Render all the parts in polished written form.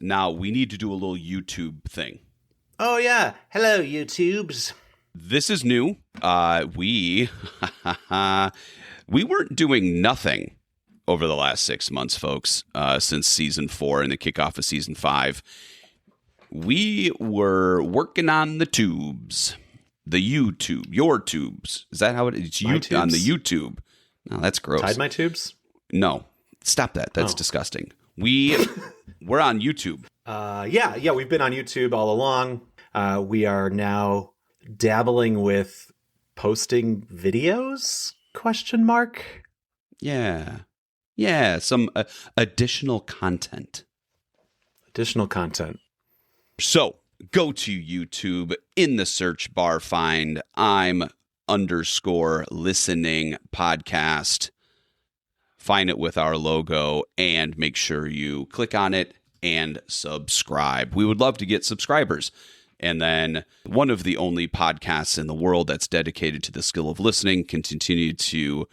Now we need to do a little YouTube thing. Oh, yeah. Hello, YouTubes. This is new. We weren't doing nothing over the last 6 months, folks, since season 4 and the kickoff of season 5. We were working on the tubes. The YouTube. Your tubes. Is that how it is? It's My on the tubes? YouTube. No, that's gross. Tied my tubes? No. Stop that. That's disgusting. We're on YouTube. Yeah, we've been on YouTube all along. We are now dabbling with posting videos? Question mark? Yeah, some additional content. Additional content. So go to YouTube, in the search bar, find I'm_listening podcast. Find it with our logo and make sure you click on it and subscribe. We would love to get subscribers. And then one of the only podcasts in the world that's dedicated to the skill of listening can continue to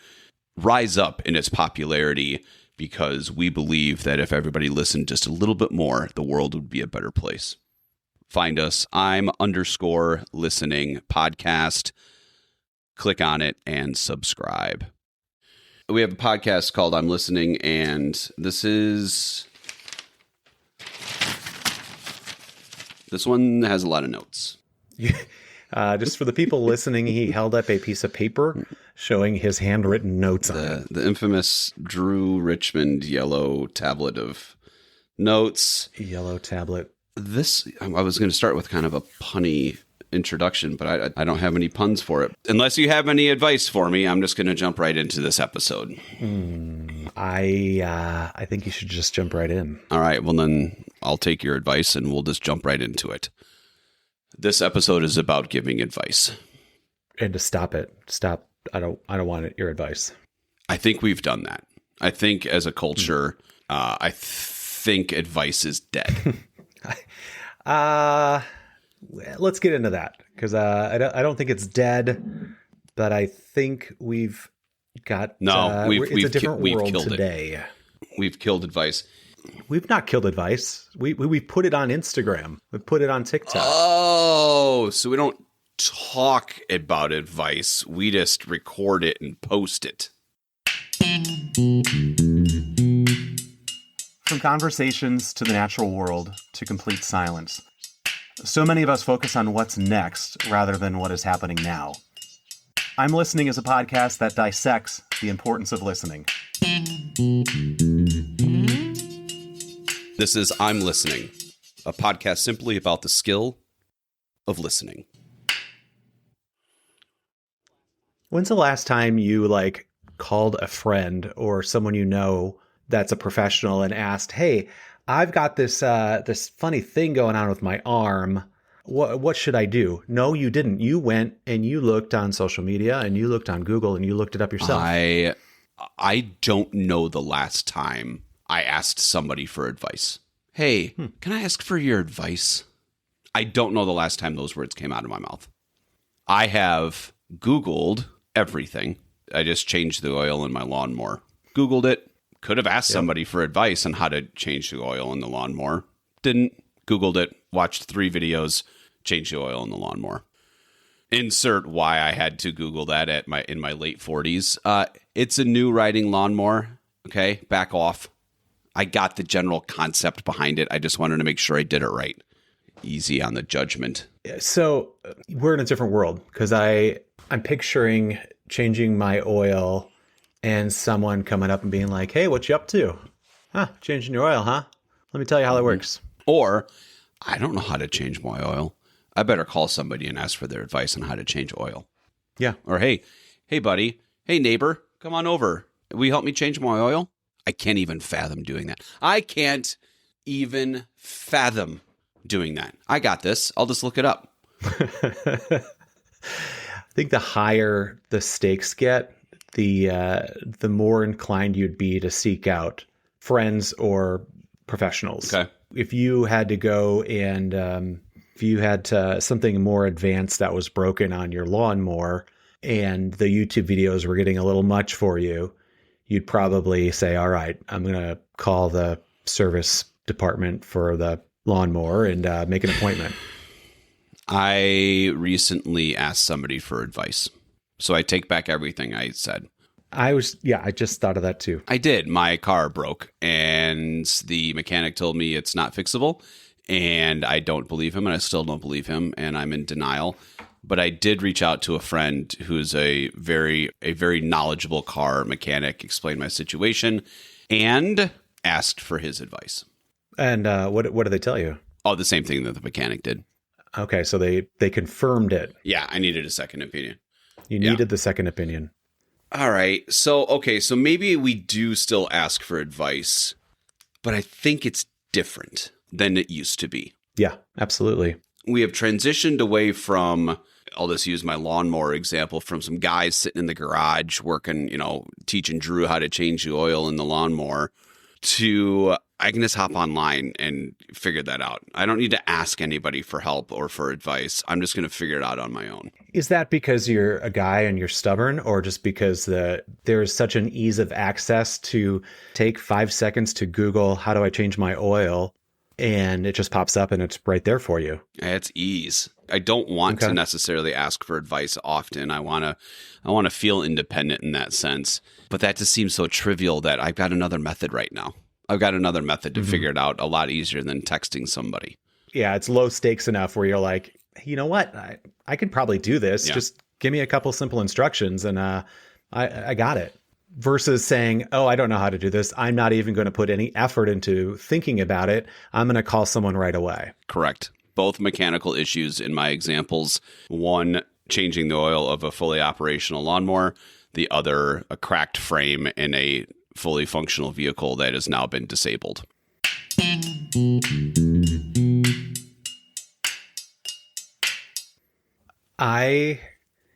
rise up in its popularity, because we believe that if everybody listened just a little bit more, the world would be a better place. Find us, I'm_listening podcast. Click on it and subscribe. We have a podcast called I'm Listening, and this one has a lot of notes. Just for the people listening, he held up a piece of paper showing his handwritten notes on it. The infamous Drew Richmond yellow tablet of notes. Yellow tablet. I was going to start with kind of a punny introduction, but I don't have any puns for it. Unless you have any advice for me, I'm just going to jump right into this episode. I think you should just jump right in. All right, well then I'll take your advice and we'll just jump right into it. This episode is about giving advice. And to stop it. Stop. I don't want your advice. I think we've done that. I think as a culture, I think advice is dead. Let's get into that, because I don't think it's dead, but I think we've got it's a different world killed today. We've killed advice. We've not killed advice. We put it on Instagram. We put it on TikTok. Oh, so we don't talk about advice. We just record it and post it. From conversations to the natural world to complete silence. So many of us focus on what's next rather than what is happening now. I'm Listening is a podcast that dissects the importance of listening. This is I'm Listening, a podcast simply about the skill of listening. When's the last time you called a friend or someone you know that's a professional and asked, "Hey, I've got this funny thing going on with my arm. What should I do?" No, you didn't. You went and you looked on social media and you looked on Google and you looked it up yourself. I don't know the last time I asked somebody for advice. Hey, can I ask for your advice? I don't know the last time those words came out of my mouth. I have Googled everything. I just changed the oil in my lawnmower. Googled it. Could have asked somebody for advice on how to change the oil in the lawnmower. Didn't. Googled it. Watched 3 videos. Changed the oil in the lawnmower. Insert why I had to Google that in my late 40s. It's a new riding lawnmower. Okay, back off. I got the general concept behind it. I just wanted to make sure I did it right. Easy on the judgment. So we're in a different world, because I'm picturing changing my oil and someone coming up and being like, "Hey, what you up to?" Changing your oil, huh? Let me tell you how that works. Or, I don't know how to change my oil. I better call somebody and ask for their advice on how to change oil. Yeah. Or, hey buddy, hey neighbor, come on over. Will you help me change my oil? I can't even fathom doing that. I can't even fathom doing that. I got this. I'll just look it up. I think the higher the stakes get, the more inclined you'd be to seek out friends or professionals. Okay. If you had to go and if you had something more advanced that was broken on your lawnmower and the YouTube videos were getting a little much for you, you'd probably say, "All right, I'm going to call the service department for the lawnmower and make an appointment? I recently asked somebody for advice. So I take back everything I said. I just thought of that too. I did. My car broke and the mechanic told me it's not fixable, and I don't believe him, and I still don't believe him, and I'm in denial. But I did reach out to a friend who's a very knowledgeable car mechanic, explained my situation, and asked for his advice. And what did they tell you? Oh, the same thing that the mechanic did. Okay, so they confirmed it. Yeah, I needed a second opinion. You needed the second opinion. All right. So maybe we do still ask for advice, but I think it's different than it used to be. Yeah, absolutely. We have transitioned away from, I'll just use my lawnmower example, from some guys sitting in the garage working, teaching Drew how to change the oil in the lawnmower, to I can just hop online and figure that out. I don't need to ask anybody for help or for advice. I'm just going to figure it out on my own. Is that because you're a guy and you're stubborn, or just because there's such an ease of access to take 5 seconds to Google, how do I change my oil? And it just pops up and it's right there for you. It's ease. I don't want to necessarily ask for advice often. I want to feel independent in that sense. But that just seems so trivial that I've got another method right now. I've got another method to figure it out a lot easier than texting somebody. Yeah, it's low stakes enough where you're like, you know what? I could probably do this. Yeah. Just give me a couple simple instructions and I got it. Versus saying, oh, I don't know how to do this. I'm not even going to put any effort into thinking about it. I'm going to call someone right away. Correct. Both mechanical issues in my examples. One, changing the oil of a fully operational lawnmower. The other, a cracked frame in a fully functional vehicle that has now been disabled. I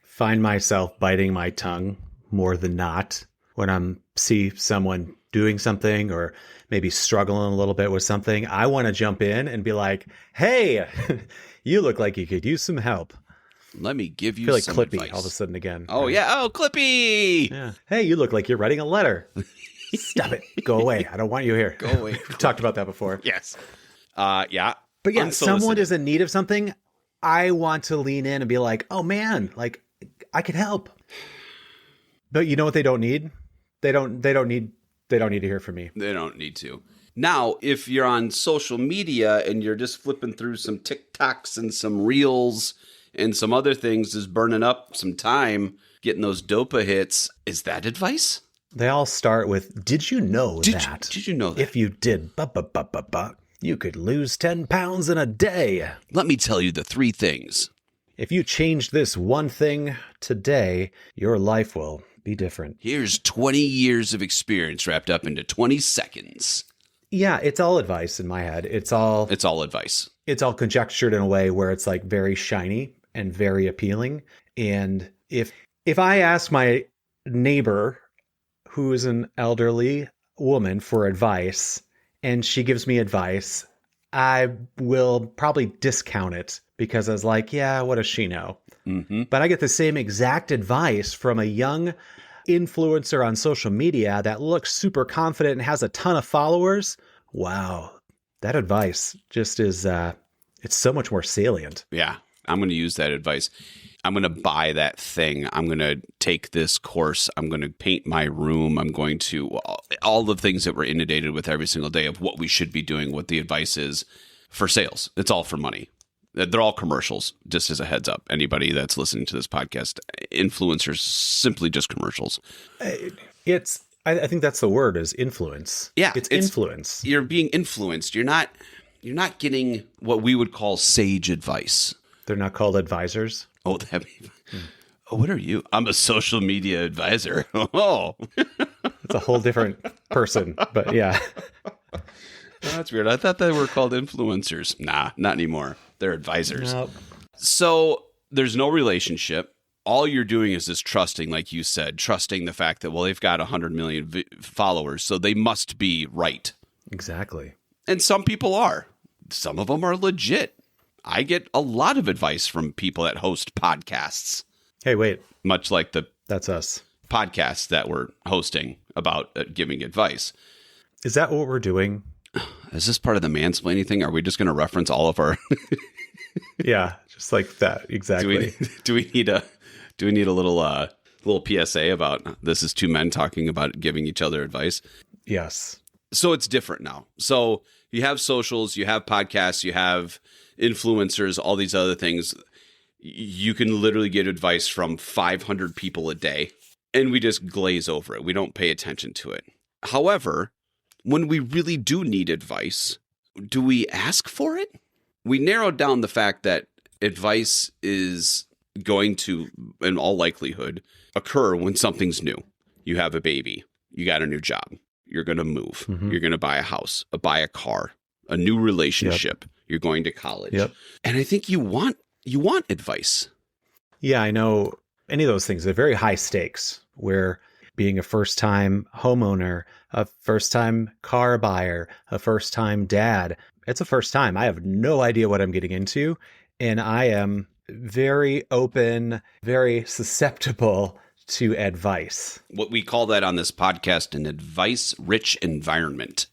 find myself biting my tongue more than not when I see someone doing something or maybe struggling a little bit with something. I want to jump in and be like, hey, you look like you could use some help. Let me give you I feel like some Clippy advice. all of a sudden again. Oh, right? yeah. Oh, Clippy. Yeah. Hey, you look like you're writing a letter. Stop it. Go away. I don't want you here. Go away. We've talked about that before. Yes. Yeah. But yeah, Unsolicited. someone is in need of something. I want to lean in and be like, oh man, like I could help. But you know what they don't need? They don't need to hear from me. They don't need to. Now, if you're on social media and you're just flipping through some TikToks and some Reels and some other things, is burning up some time, getting those dopa hits, is that advice? They all start with, did you know that? Did you know that? If you did, you could lose 10 pounds in a day. Let me tell you the 3 things. If you change this one thing today, your life will be different. Here's 20 years of experience wrapped up into 20 seconds. Yeah, it's all advice in my head. It's all advice. It's all conjectured in a way where it's like very shiny and very appealing. And if I ask my neighbor, who is an elderly woman, for advice, and she gives me advice, I will probably discount it because I was like, yeah, what does she know? Mm-hmm. But I get the same exact advice from a young influencer on social media that looks super confident and has a ton of followers. Wow. That advice just is, it's so much more salient. Yeah. I'm going to use that advice. I'm going to buy that thing. I'm going to take this course. I'm going to paint my room. I'm going to all the things that we're inundated with every single day of what we should be doing, what the advice is for sales. It's all for money. They're all commercials, just as a heads up. Anybody that's listening to this podcast, influencers, simply just commercials. I think that's the word, is influence. Yeah. It's influence. You're being influenced. You're not getting what we would call sage advice. They're not called advisors. Oh, oh, what are you? I'm a social media advisor. Oh, it's a whole different person, but yeah. That's weird. I thought they were called influencers. Nah, not anymore. They're advisors. Nope. So there's no relationship. All you're doing is just trusting, like you said, trusting the fact that, well, they've got 100 million followers, so they must be right. Exactly. And some people are. Some of them are legit. I get a lot of advice from people that host podcasts. Hey, wait. Much like the That's us. podcasts that we're hosting about giving advice. Is that what we're doing? Is this part of the mansplaining thing? Are we just going to reference all of our? Yeah, just like that. Exactly. Do we need a little PSA about this is two men talking about giving each other advice? Yes. So it's different now. So you have socials, you have podcasts, you have influencers, all these other things. You can literally get advice from 500 people a day, and we just glaze over it. We don't pay attention to it. However, when we really do need advice, do we ask for it? We narrowed down the fact that advice is going to, in all likelihood, occur when something's new. You have a baby. You got a new job. You're going to move. Mhm. You're going to buy a house, buy a car, a new relationship. You're going to college. Yep. And I think you want advice. Yeah, I know any of those things. They're very high stakes, where being a first-time homeowner, a first-time car buyer, a first-time dad, it's a first time. I have no idea what I'm getting into, and I am very open, very susceptible to advice. What we call that on this podcast, an advice-rich environment.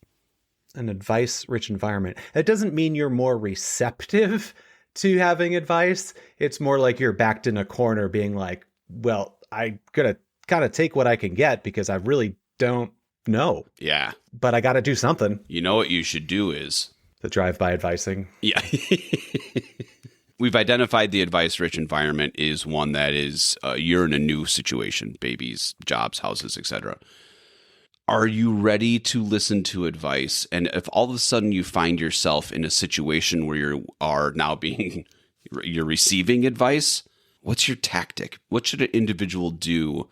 An advice-rich environment. That doesn't mean you're more receptive to having advice. It's more like you're backed in a corner being like, well, I gotta kind of take what I can get because I really don't know. Yeah. But I got to do something. You know what you should do is... The drive-by advising. Yeah. We've identified the advice-rich environment is one that is you're in a new situation, babies, jobs, houses, etc. Are you ready to listen to advice? And if all of a sudden you find yourself in a situation where you're receiving advice, what's your tactic? What should an individual do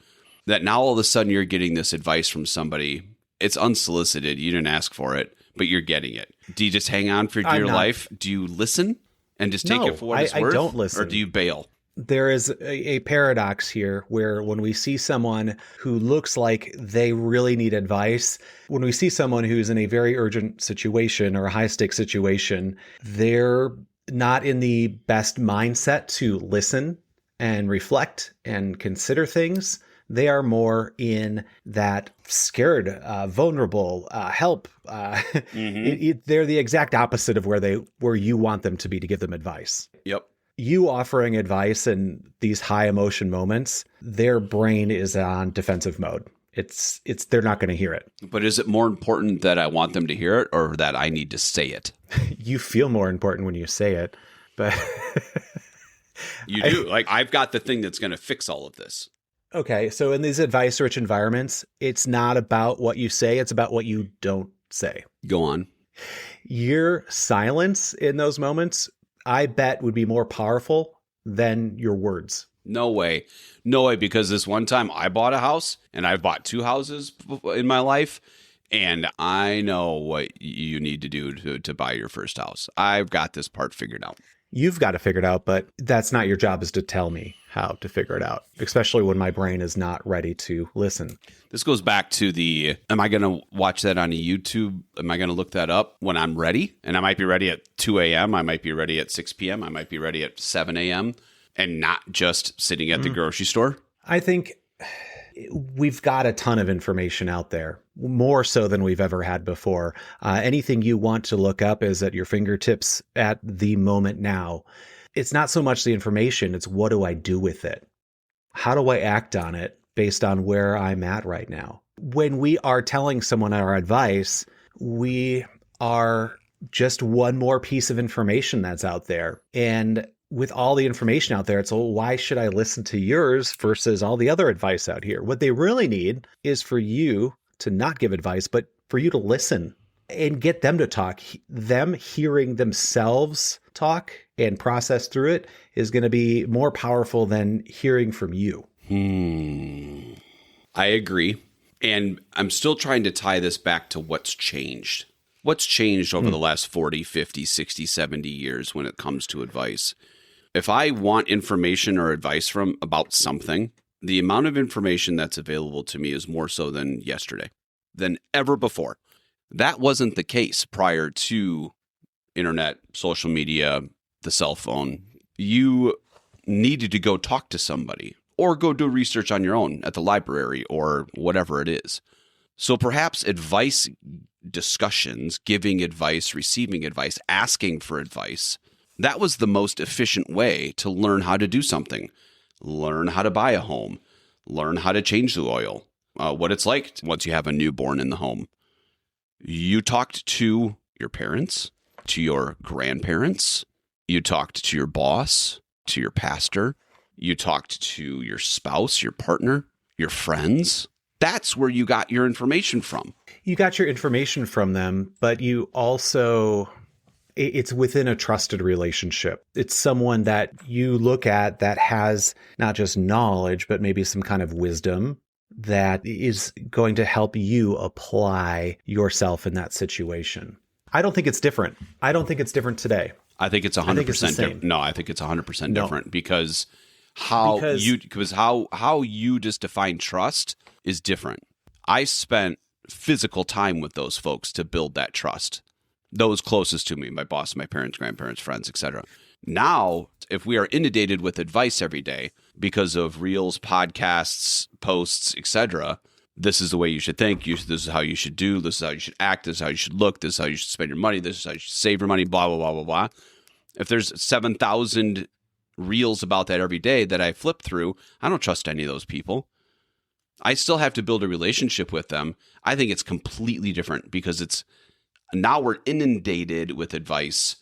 that now all of a sudden you're getting this advice from somebody? It's unsolicited. You didn't ask for it, but you're getting it. Do you just hang on for dear life? Do you listen and just take it for what it's worth? I don't listen. Or do you bail? There is a paradox here where when we see someone who looks like they really need advice, when we see someone who's in a very urgent situation or a high-stakes situation, they're not in the best mindset to listen and reflect and consider things. They are more in that scared, vulnerable, help. They're the exact opposite of where you want them to be to give them advice. Yep. You offering advice in these high emotion moments, their brain is on defensive mode. They're not going to hear it. But is it more important that I want them to hear it or that I need to say it? You feel more important when you say it, but you do. I've got the thing that's going to fix all of this. Okay, so in these advice-rich environments, it's not about what you say, it's about what you don't say. Go on. Your silence in those moments, I bet, would be more powerful than your words. No way. No way, because this one time I bought a house, and I've bought 2 houses in my life, and I know what you need to do to buy your first house. I've got this part figured out. You've got to figure it out, but that's not your job, is to tell me how to figure it out, especially when my brain is not ready to listen. This goes back to am I going to watch that on a YouTube? Am I going to look that up when I'm ready? And I might be ready at 2 a.m. I might be ready at 6 p.m. I might be ready at 7 a.m. and not just sitting at the grocery store. I think we've got a ton of information out there, more so than we've ever had before. Anything you want to look up is at your fingertips at the moment now. It's not so much the information, it's what do I do with it? How do I act on it based on where I'm at right now? When we are telling someone our advice, we are just one more piece of information that's out there. And with all the information out there, it's, well, why should I listen to yours versus all the other advice out here? What they really need is for you to not give advice, but for you to listen and get them to talk. Them hearing themselves talk and process through it is going to be more powerful than hearing from you. I agree. And I'm still trying to tie this back to what's changed. What's changed over the last 40, 50, 60, 70 years when it comes to advice? If I want information or advice about something, the amount of information that's available to me is more so than yesterday, than ever before. That wasn't the case prior to internet, social media, the cell phone. You needed to go talk to somebody or go do research on your own at the library or whatever it is. So perhaps advice discussions, giving advice, receiving advice, asking for advice. That was the most efficient way to learn how to do something. Learn how to buy a home. Learn how to change the oil. What it's like once you have a newborn in the home. You talked to your parents, to your grandparents. You talked to your boss, to your pastor. You talked to your spouse, your partner, your friends. That's where you got your information from. You got your information from them, but you also, it's within a trusted relationship. It's someone that you look at that has not just knowledge, but maybe some kind of wisdom that is going to help you apply yourself in that situation. I don't think it's different. I don't think it's different today. I think it's 100% different. No, I think it's 100% different because how you just define trust is different. I spent physical time with those folks to build that trust. Those closest to me, my boss, my parents, grandparents, friends, etc. Now, if we are inundated with advice every day because of reels, podcasts, posts, etc., this is the way you should think. This is how you should do. This is how you should act. This is how you should look. This is how you should spend your money. This is how you should save your money, blah, blah, blah, blah, blah. If there's 7,000 reels about that every day that I flip through, I don't trust any of those people. I still have to build a relationship with them. I think it's completely different because now we're inundated with advice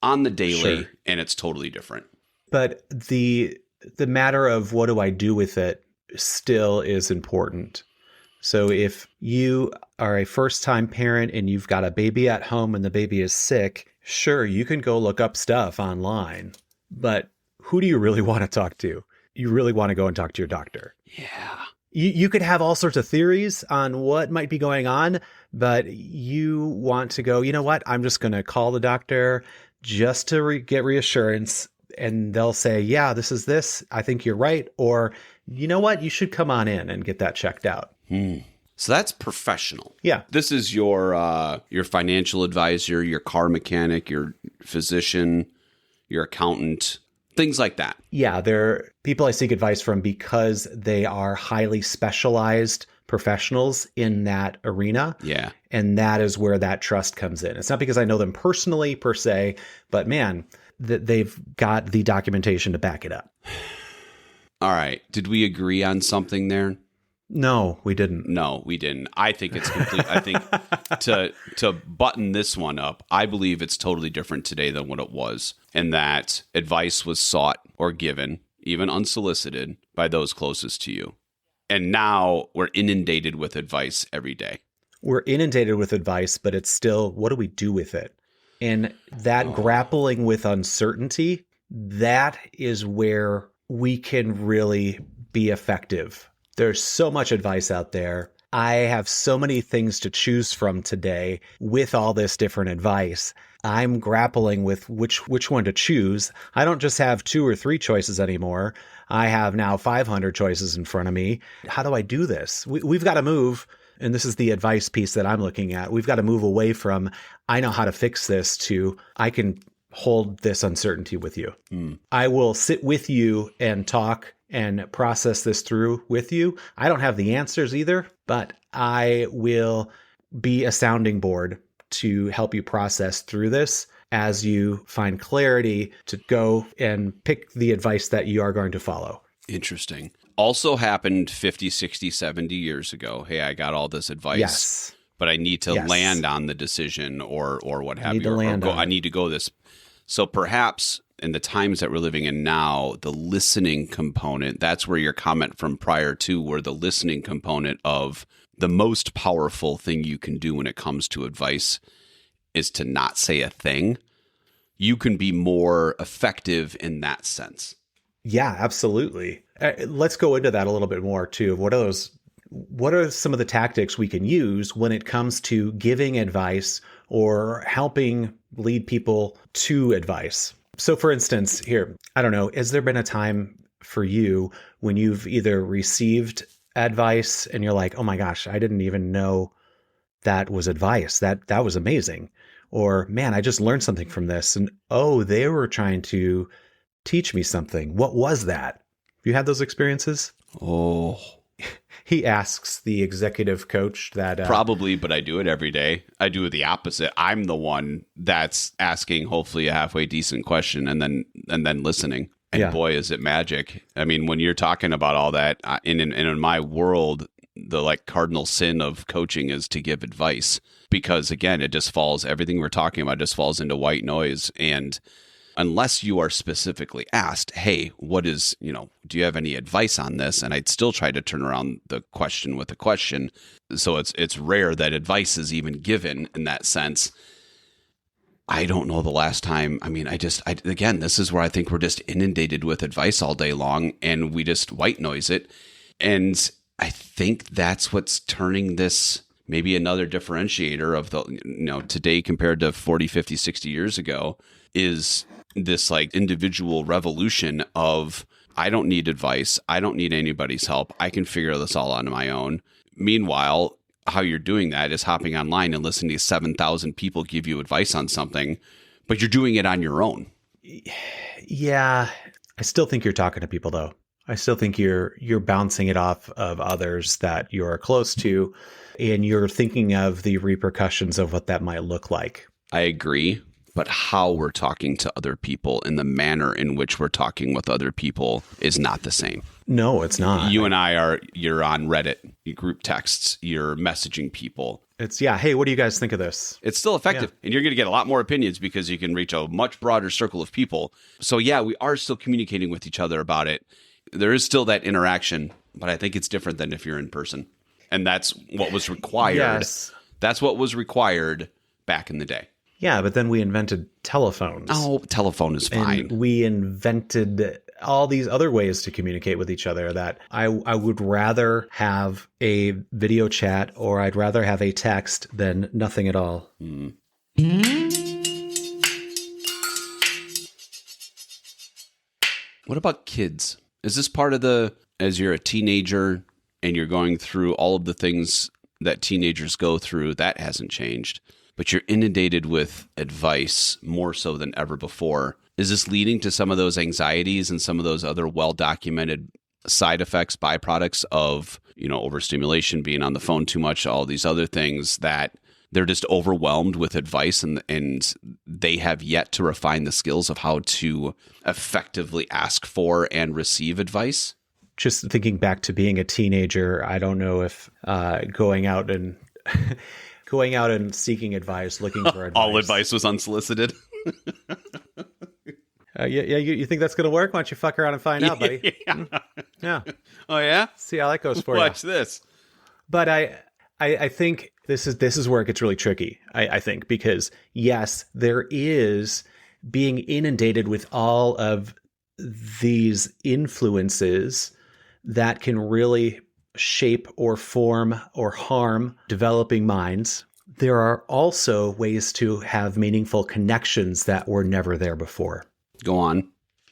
on the daily, sure, and it's totally different. But the matter of what do I do with it still is important. So if you are a first-time parent and you've got a baby at home and the baby is sick, sure, you can go look up stuff online, but who do you really want to talk to? You really want to go and talk to your doctor. Yeah. You could have all sorts of theories on what might be going on, but you want to go, you know what? I'm just going to call the doctor just to get reassurance. And they'll say, yeah, this is this. I think you're right. Or, you know what? You should come on in and get that checked out. So that's professional. Yeah. This is your financial advisor, your car mechanic, your physician, your accountant, things like that. Yeah, they're people I seek advice from because they are highly specialized professionals in that arena. Yeah. And that is where that trust comes in. It's not because I know them personally per se, but man, they've got the documentation to back it up. All right. Did we agree on something there? No, we didn't. No, we didn't. I think it's complete. I think to button this one up, I believe it's totally different today than what it was, and that advice was sought or given, even unsolicited, by those closest to you. And now we're inundated with advice every day. We're inundated with advice, but it's still, what do we do with it? And that grappling with uncertainty, that is where we can really be effective. There's so much advice out there. I have so many things to choose from today with all this different advice. I'm grappling with which one to choose. I don't just have 2 or 3 choices anymore. I have now 500 choices in front of me. How do I do this? We've got to move. And this is the advice piece that I'm looking at. We've got to move away from, I know how to fix this, to I can hold this uncertainty with you. I will sit with you and talk and process this through with you. I don't have the answers either, but I will be a sounding board to help you process through this as you find clarity to go and pick the advice that you are going to follow. Interesting. Also happened 50, 60, 70 years ago. Hey, I got all this advice. Yes. But I need to land on the decision or what have you. I need to go this. So perhaps in the times that we're living in now, the listening component, that's where your comment from prior to, where the listening component of the most powerful thing you can do when it comes to advice is to not say a thing. You can be more effective in that sense. Yeah, absolutely. Let's go into that a little bit more too. What are some of the tactics we can use when it comes to giving advice or helping lead people to advice? So for instance, here, I don't know, has there been a time for you when you've either received advice and you're like, oh my gosh, I didn't even know that was advice. That was amazing. Or man, I just learned something from this. And oh, they were trying to teach me something. What was that? Have you had those experiences? Oh, he asks the executive coach that Probably, but I do it every day. I do the opposite. I'm the one that's asking hopefully a halfway decent question and then listening. And boy, is it magic. I mean, when you're talking about all that, in my world, the like cardinal sin of coaching is to give advice, because again, it just falls, everything we're talking about just falls into white noise. And unless you are specifically asked, hey, what is, do you have any advice on this? And I'd still try to turn around the question with a question. So it's rare that advice is even given in that sense. I don't know the last time. I mean, again, this is where I think we're just inundated with advice all day long and we just white noise it. And I think that's what's turning this maybe another differentiator of the, today compared to 40, 50, 60 years ago is this like individual revolution of, I don't need advice. I don't need anybody's help. I can figure this all on my own. Meanwhile, how you're doing that is hopping online and listening to 7,000 people give you advice on something, but you're doing it on your own. Yeah. I still think you're talking to people though. I still think you're bouncing it off of others that you're close to, and you're thinking of the repercussions of what that might look like. I agree. But how we're talking to other people and the manner in which we're talking with other people is not the same. No, it's not. You and you're on Reddit, you group texts, you're messaging people. It's, hey, what do you guys think of this? It's still effective. Yeah. And you're going to get a lot more opinions because you can reach a much broader circle of people. So yeah, we are still communicating with each other about it. There is still that interaction, but I think it's different than if you're in person. And that's what was required. Yes. That's what was required back in the day. Yeah, but then we invented telephones. Oh, telephone is fine. And we invented all these other ways to communicate with each other that I would rather have a video chat or I'd rather have a text than nothing at all. Mm. What about kids? Is this part of as you're a teenager and you're going through all of the things that teenagers go through, that hasn't changed, but you're inundated with advice more so than ever before. Is this leading to some of those anxieties and some of those other well-documented side effects, byproducts of, overstimulation, being on the phone too much, all these other things that they're just overwhelmed with advice and they have yet to refine the skills of how to effectively ask for and receive advice? Just thinking back to being a teenager, I don't know if going out and seeking advice, looking for advice. All advice was unsolicited. You think that's going to work? Why don't you fuck around and find out, buddy? Yeah. Oh, yeah? See how that goes for you. Watch this. But I think this is where it gets really tricky, I think, because yes, there is being inundated with all of these influences that can really shape or form or harm developing minds. There are also ways to have meaningful connections that were never there before. Go on.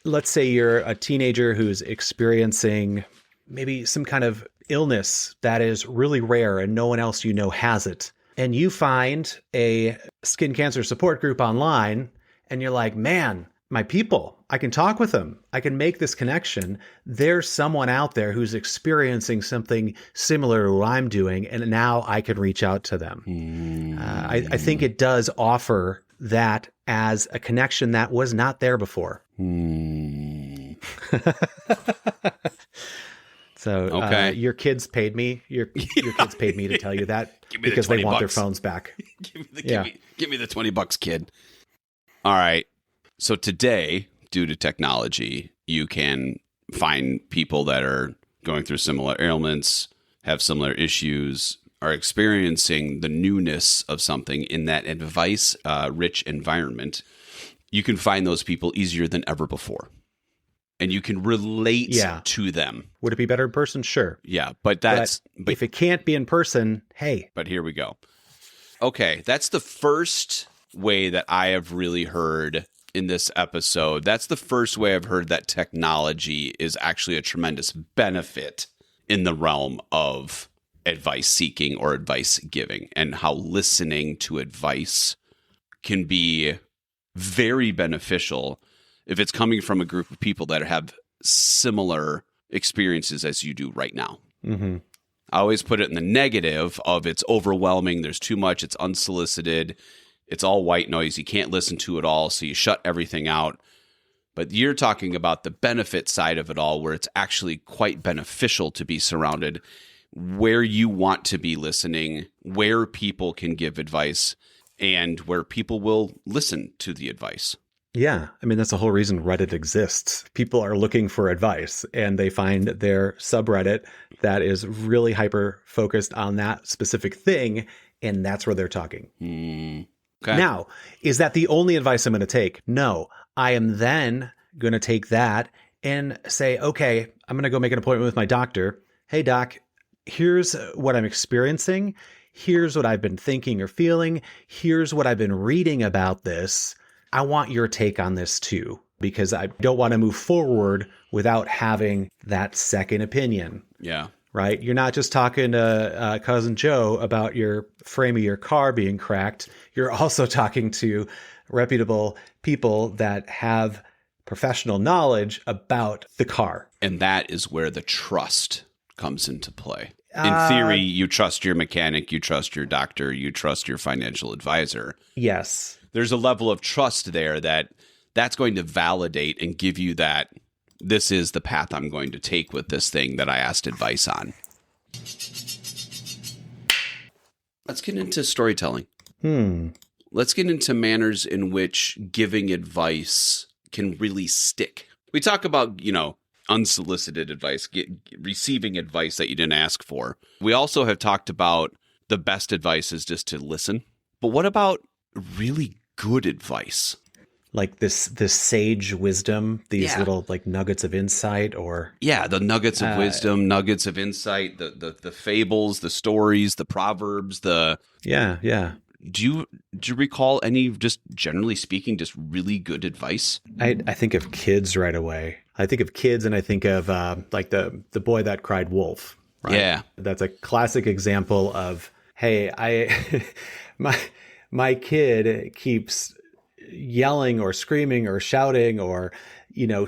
Let's say you're a teenager who's experiencing maybe some kind of illness that is really rare and no one else has it. And you find a skin cancer support group online and you're like, man, my people, I can talk with them. I can make this connection. There's someone out there who's experiencing something similar to what I'm doing, and now I can reach out to them. I think it does offer that as a connection that was not there before. So okay. Your kids paid me. Your kids paid me to tell you that because they want their phones back. Give me the $20, kid. All right. So today, due to technology, you can find people that are going through similar ailments, have similar issues, are experiencing the newness of something in that advice-rich environment. You can find those people easier than ever before. And you can relate to them. Would it be better in person? Sure. Yeah, but if it can't be in person, hey. But here we go. Okay, that's the first way that I have really heard in this episode. That's the first way I've heard that technology is actually a tremendous benefit in the realm of advice seeking or advice giving, and how listening to advice can be very beneficial if it's coming from a group of people that have similar experiences as you do right now. Mm-hmm. I always put it in the negative of it's overwhelming. There's too much. It's unsolicited. It's all white noise. You can't listen to it all. So you shut everything out. But you're talking about the benefit side of it all, where it's actually quite beneficial to be surrounded where you want to be listening, where people can give advice, and where people will listen to the advice. Yeah. I mean, that's the whole reason Reddit exists. People are looking for advice and they find their subreddit that is really hyper focused on that specific thing. And that's where they're talking. Okay. Now, is that the only advice I'm going to take? No. I am then going to take that and say, okay, I'm going to go make an appointment with my doctor. Hey, doc, here's what I'm experiencing. Here's what I've been thinking or feeling. Here's what I've been reading about this. I want your take on this too, because I don't want to move forward without having that second opinion. Yeah. Right? You're not just talking to Cousin Joe about your frame of your car being cracked. You're also talking to reputable people that have professional knowledge about the car. And that is where the trust comes into play. In theory, you trust your mechanic, you trust your doctor, you trust your financial advisor. Yes. There's a level of trust there that's going to validate and give you that this is the path I'm going to take with this thing that I asked advice on. Let's get into storytelling. Let's get into manners in which giving advice can really stick. We talk about, unsolicited advice, receiving advice that you didn't ask for. We also have talked about the best advice is just to listen. But what about really good advice? Like this sage wisdom, these little like nuggets of insight, or the nuggets of wisdom, nuggets of insight, the fables, the stories, the proverbs, Do you recall any, just generally speaking, just really good advice? I think of kids right away. I think of kids, and I think of like the boy that cried wolf. Right? Yeah, that's a classic example of, hey, my kid keeps yelling or screaming or shouting or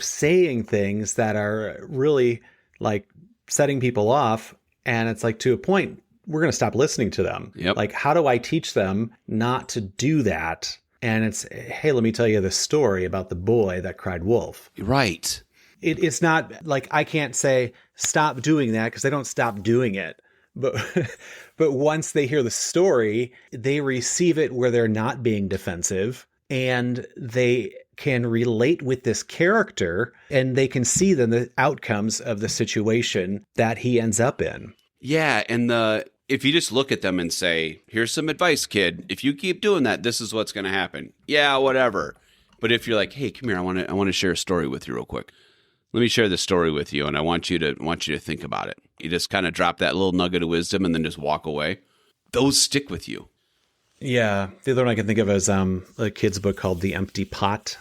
saying things that are really like setting people off, and it's like, to a point, we're going to stop listening to them. Yep. Like, how do I teach them not to do that? And it's, hey, let me tell you the story about the boy that cried wolf. Right. It's not like I can't say stop doing that, because they don't stop doing it. But but once they hear the story, they receive it where they're not being defensive, and they can relate with this character, and they can see then the outcomes of the situation that he ends up in. Yeah, and if you just look at them and say, here's some advice, kid. If you keep doing that, this is what's going to happen. Yeah, whatever. But if you're like, hey, come here, I want to share a story with you real quick. Let me share this story with you, and I want you to think about it. You just kind of drop that little nugget of wisdom and then just walk away. Those stick with you. Yeah. The other one I can think of is a kid's book called The Empty Pot.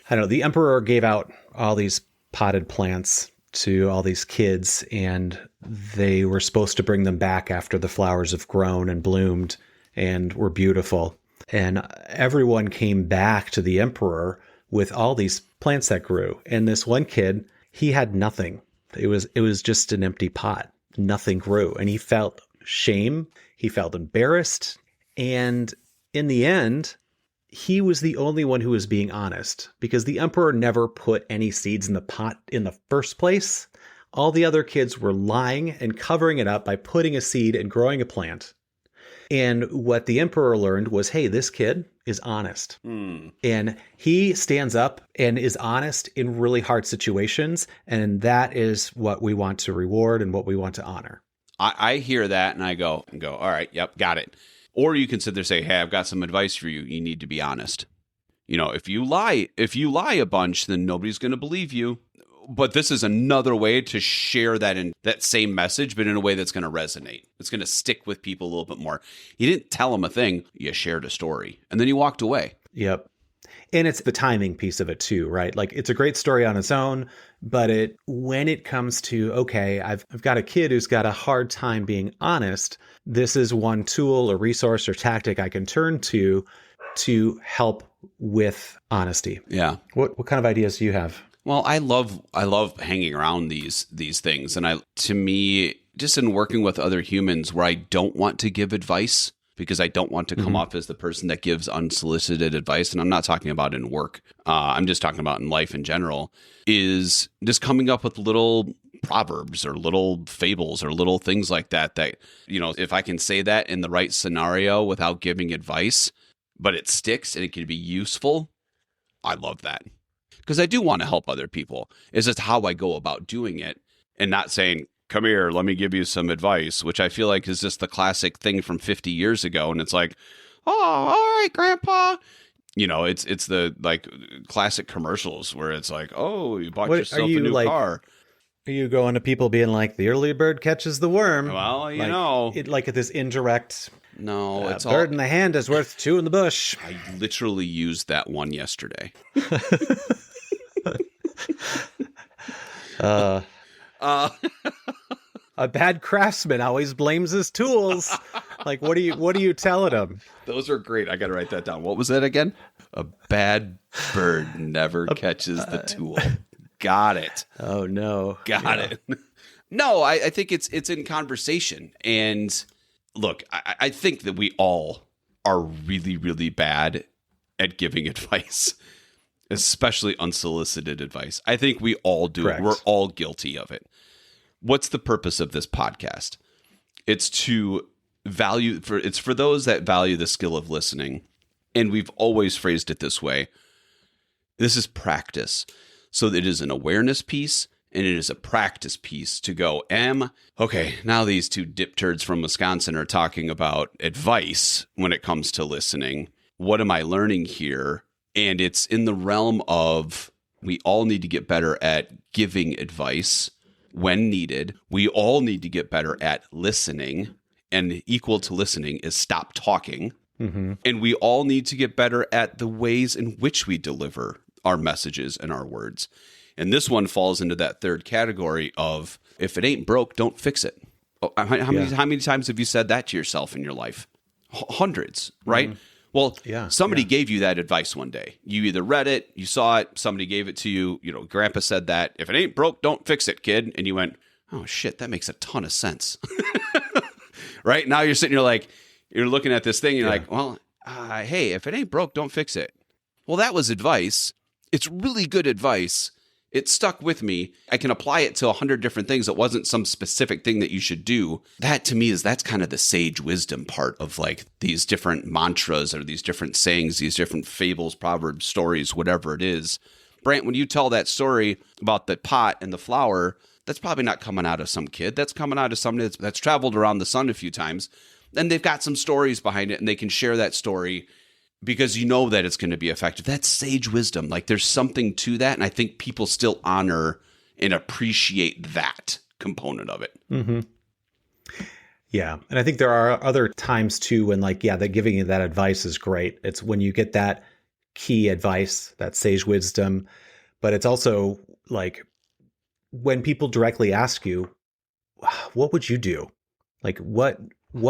I don't know. The emperor gave out all these potted plants to all these kids, and they were supposed to bring them back after the flowers have grown and bloomed and were beautiful. And everyone came back to the emperor with all these plants that grew. And this one kid, he had nothing. It was just an empty pot. Nothing grew. And he felt shame. He felt embarrassed. And in the end, he was the only one who was being honest, because the emperor never put any seeds in the pot in the first place. All the other kids were lying and covering it up by putting a seed and growing a plant. And what the emperor learned was, hey, this kid is honest. And he stands up and is honest in really hard situations. And that is what we want to reward and what we want to honor. I hear that and I go, all right, yep, got it. Or you can sit there and say, hey, I've got some advice for you. You need to be honest. If you lie a bunch, then nobody's going to believe you. But this is another way to share that same message, but in a way that's going to resonate. It's going to stick with people a little bit more. You didn't tell them a thing. You shared a story, and then you walked away. Yep. And it's the timing piece of it too, right? Like, it's a great story on its own, but when it comes to, okay, I've got a kid who's got a hard time being honest. This is one tool or resource or tactic I can turn to help with honesty. Yeah. What kind of ideas do you have? Well, I love hanging around these things, and to me, just in working with other humans where I don't want to give advice because I don't want to come off as the person that gives unsolicited advice. And I'm not talking about in work. I'm just talking about in life in general, is just coming up with little proverbs or little fables or little things like that, if I can say that in the right scenario without giving advice, but it sticks and it can be useful, I love that. Because I do want to help other people. It's just how I go about doing it and not saying, come here, let me give you some advice, which I feel like is just the classic thing from 50 years ago. And it's like, oh, all right, Grandpa. It's the like classic commercials where it's like, oh, you bought yourself a new car. Are you going to people being like, the early bird catches the worm? Well, like this indirect. No, it's bird in the hand is worth two in the bush. I literally used that one yesterday. A bad craftsman always blames his tools. Like, what are you telling him? Those are great. I got to write that down. What was that again? A bad bird never catches the tool. Got it. Oh no. Got it. No, I think it's in conversation. And look, I think that we all are really, really bad at giving advice, especially unsolicited advice. I think we all do. Correct. We're all guilty of it. What's the purpose of this podcast? It's it's for those that value the skill of listening. And we've always phrased it this way. This is practice. So it is an awareness piece and it is a practice piece to go, okay, now these two dip turds from Wisconsin are talking about advice when it comes to listening. What am I learning here? And it's in the realm of we all need to get better at giving advice when needed. We all need to get better at listening, and equal to listening is stop talking. Mm-hmm. And we all need to get better at the ways in which we deliver our messages and our words. And this one falls into that third category of if it ain't broke, don't fix it. How many times have you said that to yourself in your life? Hundreds, right? Mm-hmm. Well, somebody gave you that advice one day. You either read it, you saw it, somebody gave it to you. Grandpa said that. If it ain't broke, don't fix it, kid. And you went, oh, shit, that makes a ton of sense. Right? Now you're sitting, you're looking at this thing, and you're like, well, hey, if it ain't broke, don't fix it. Well, that was advice. It's really good advice. It stuck with me. I can apply it to 100 different things. It wasn't some specific thing that you should do. That to me that's kind of the sage wisdom part of like these different mantras or these different sayings, these different fables, proverbs, stories, whatever it is. Brant, when you tell that story about the pot and the flower, that's probably not coming out of some kid. That's coming out of somebody that's traveled around the sun a few times. And they've got some stories behind it and they can share that story because you know that it's going to be effective. That's sage wisdom. Like there's something to that. And I think people still honor and appreciate that component of it. Mm-hmm. Yeah. And I think there are other times too when that giving you that advice is great. It's when you get that key advice, that sage wisdom, but it's also like when people directly ask you, what would you do? Like what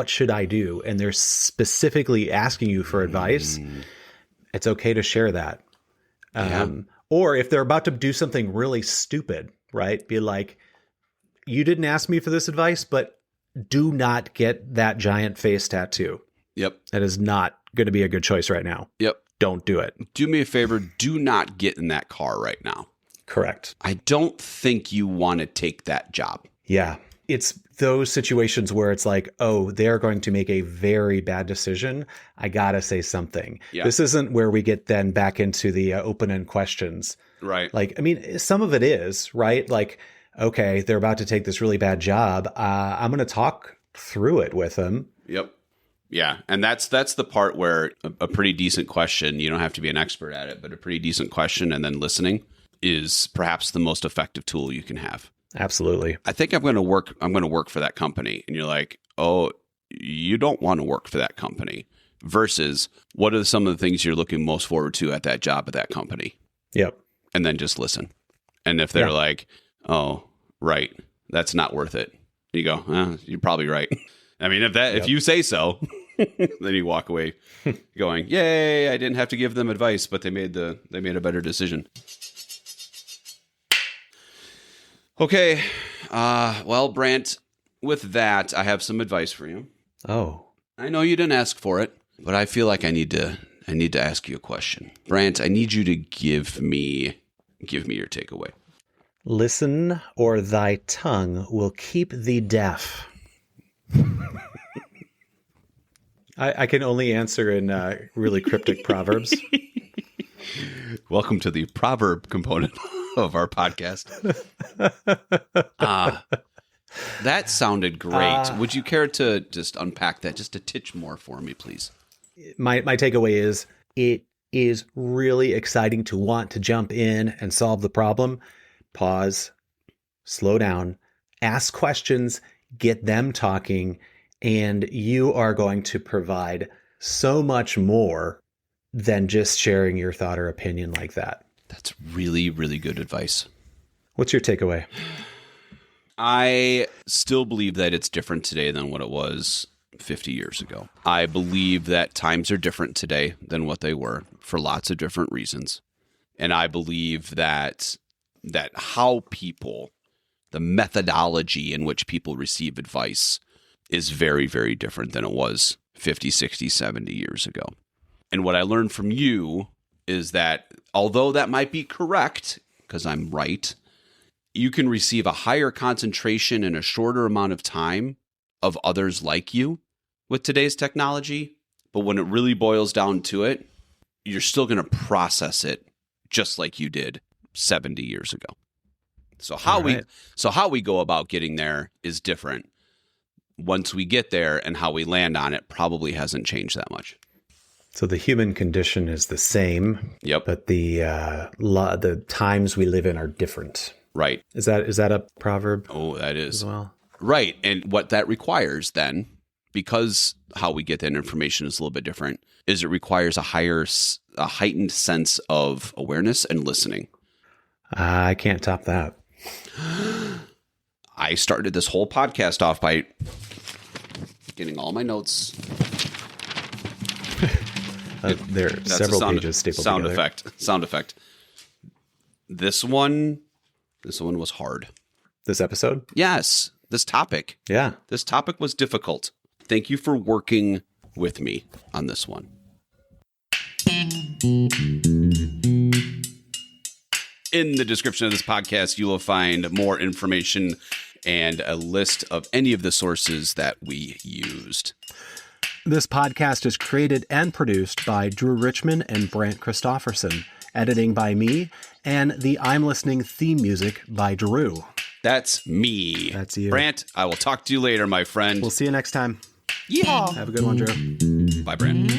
should I do? And they're specifically asking you for advice. It's okay to share that. Or if they're about to do something really stupid, right? Be like, you didn't ask me for this advice, but do not get that giant face tattoo. Yep. That is not going to be a good choice right now. Yep. Don't do it. Do me a favor. Do not get in that car right now. Correct. I don't think you want to take that job. Yeah. It's those situations where it's like, oh, they're going to make a very bad decision. I got to say something. Yeah. This isn't where we get then back into the open-end questions. Right. Like, I mean, some of it is, right? Like, okay, they're about to take this really bad job. I'm going to talk through it with them. Yep. Yeah. And that's the part where a pretty decent question, you don't have to be an expert at it, but a pretty decent question and then listening is perhaps the most effective tool you can have. Absolutely. I think I'm going to work for that company. And you're like, oh, you don't want to work for that company versus what are some of the things you're looking most forward to at that job at that company? Yep. And then just listen. And if they're like, oh, right, that's not worth it. You go, you're probably right. I mean, if you say so, then you walk away going, yay, I didn't have to give them advice, but they made a better decision. Okay. Well, Brant, with that, I have some advice for you. Oh. I know you didn't ask for it, but I feel like I need to ask you a question. Brant, I need you to give me your takeaway. Listen, or thy tongue will keep thee deaf. I can only answer in really cryptic proverbs. Welcome to the proverb component of our podcast. That sounded great. Would you care to just unpack that just a titch more for me, please? My takeaway is it is really exciting to want to jump in and solve the problem. Pause, slow down, ask questions, get them talking, and you are going to provide so much more than just sharing your thought or opinion like that. That's really, really good advice. What's your takeaway? I still believe that it's different today than what it was 50 years ago. I believe that times are different today than what they were for lots of different reasons. And I believe that how people, the methodology in which people receive advice is very, very different than it was 50, 60, 70 years ago. And what I learned from you is that although that might be correct, because I'm right, you can receive a higher concentration in a shorter amount of time of others like you with today's technology. But when it really boils down to it, you're still going to process it just like you did 70 years ago. So how we go about getting there is different. Once we get there, and how we land on it probably hasn't changed that much. So the human condition is the same. Yep. But the times we live in are different. Right. Is that a proverb? Oh, that is. As well. Right. And what that requires then, because how we get that information is a little bit different, is it requires a heightened sense of awareness and listening. I can't top that. I started this whole podcast off by getting all my notes. There are several pages stapled together. Sound effect. This one was hard. This episode? Yes. This topic. Yeah. This topic was difficult. Thank you for working with me on this one. In the description of this podcast, you will find more information and a list of any of the sources that we used. This podcast is created and produced by Drew Richmond and Brant Christofferson. Editing by me, and the I'm Listening theme music by Drew. That's me. That's you. Brant, I will talk to you later, my friend. We'll see you next time. Yeehaw. Have a good one, Drew. Bye, Brant.